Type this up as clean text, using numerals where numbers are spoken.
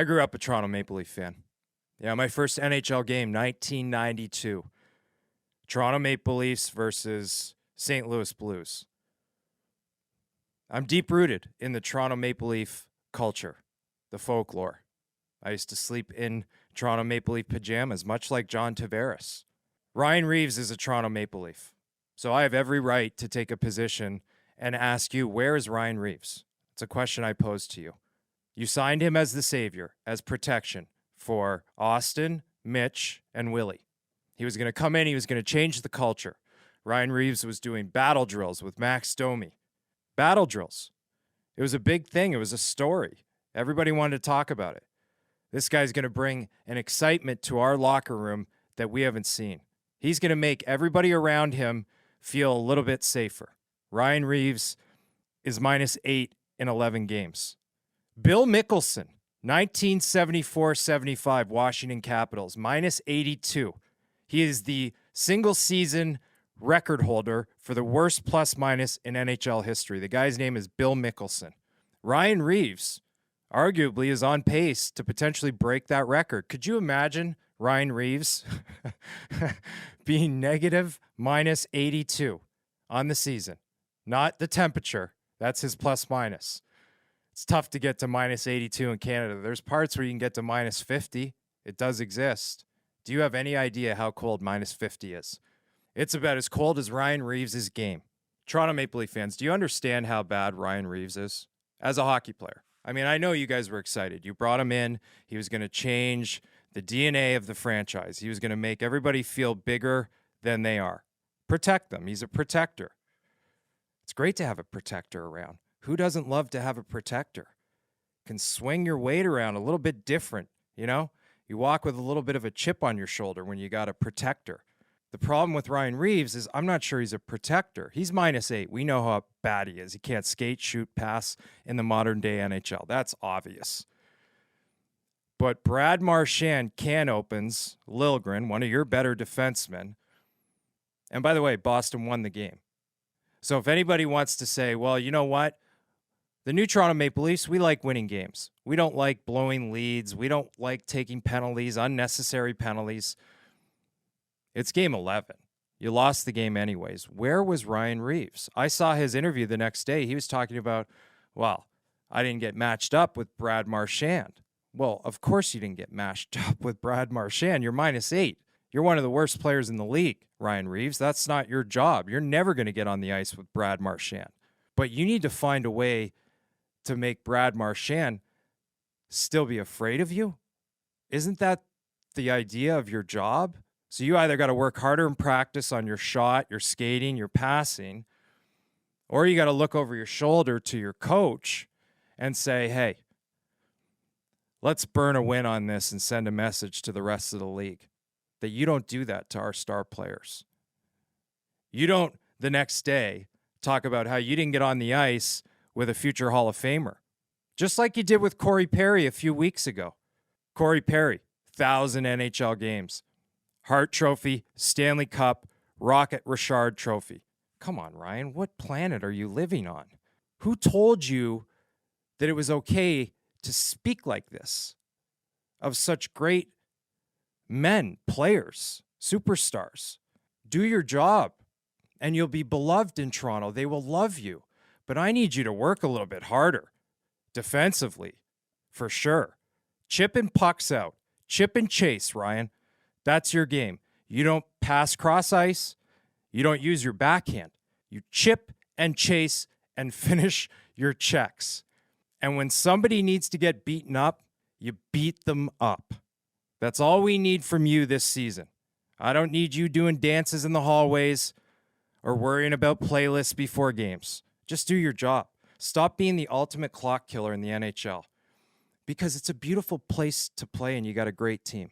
grew up a Toronto Maple Leaf fan. Yeah, my first NHL game, 1992. Toronto Maple Leafs versus St. Louis Blues. I'm deep-rooted in the Toronto Maple Leaf culture, the folklore. I used to sleep in Toronto Maple Leaf pajamas, much like John Tavares. Ryan Reaves is a Toronto Maple Leaf. So I have every right to take a position and ask you, where is Ryan Reaves? It's a question I pose to you. You signed him as the savior, as protection for Austin, Mitch, and Willie. He was going to come in, he was going to change the culture. Ryan Reaves was doing battle drills with Max Domi. Battle drills. It was a big thing. It was a story. Everybody wanted to talk about it. This guy's going to bring an excitement to our locker room that we haven't seen. He's going to make everybody around him feel a little bit safer. Ryan Reaves is -8 in 11 games. Bill Mickelson, 1974-75 Washington Capitals, -82. He is the single-season record holder for the worst plus-minus in NHL history. The guy's name is Bill Mickelson. Ryan Reaves, arguably, is on pace to potentially break that record. Could you imagine Ryan Reaves being negative -82 on the season? Not the temperature. That's his plus-minus. It's tough to get to -82 in Canada. There's parts where you can get to -50. It does exist. Do you have any idea how cold -50 is? It's about as cold as Ryan Reaves' game. Toronto Maple Leaf fans, do you understand how bad Ryan Reaves is as a hockey player? I mean, I know you guys were excited. You brought him in. He was going to change the DNA of the franchise. He was going to make everybody feel bigger than they are. Protect them. He's a protector. It's great to have a protector around. Who doesn't love to have a protector? Can swing your weight around a little bit different, you know? You walk with a little bit of a chip on your shoulder when you got a protector. The problem with Ryan Reaves is I'm not sure he's a protector. He's -8. We know how bad he is. He can't skate, shoot, pass in the modern-day NHL. That's obvious. But Brad Marchand can opens Liljegren, one of your better defensemen. And by the way, Boston won the game. So if anybody wants to say, well, you know what? The new Toronto Maple Leafs, we like winning games. We don't like blowing leads. We don't like taking penalties, unnecessary penalties. It's game 11. You lost the game anyways. Where was Ryan Reaves? I saw his interview the next day. He was talking about, well, I didn't get matched up with Brad Marchand. Well, of course you didn't get matched up with Brad Marchand. You're -8. You're one of the worst players in the league, Ryan Reaves. That's not your job. You're never going to get on the ice with Brad Marchand. But you need to find a way to make Brad Marchand still be afraid of you. Isn't that the idea of your job? So you either got to work harder in practice on your shot, your skating, your passing, or you got to look over your shoulder to your coach and say, hey, let's burn a win on this and send a message to the rest of the league that you don't do that to our star players. You don't, the next day, talk about how you didn't get on the ice with a future Hall of Famer, just like you did with Corey Perry a few weeks ago. Corey Perry, 1,000 NHL games. Hart Trophy, Stanley Cup, Rocket Richard Trophy. Come on, Ryan, what planet are you living on? Who told you that it was okay to speak like this of such great men, players, superstars? Do your job, and you'll be beloved in Toronto. They will love you. But I need you to work a little bit harder defensively, for sure. Chip and pucks out. Chip and chase, Ryan. That's your game. You don't pass cross ice. You don't use your backhand. You chip and chase and finish your checks. And when somebody needs to get beaten up, you beat them up. That's all we need from you this season. I don't need you doing dances in the hallways or worrying about playlists before games. Just do your job. Stop being the ultimate clock killer in the NHL, because it's a beautiful place to play and you got a great team.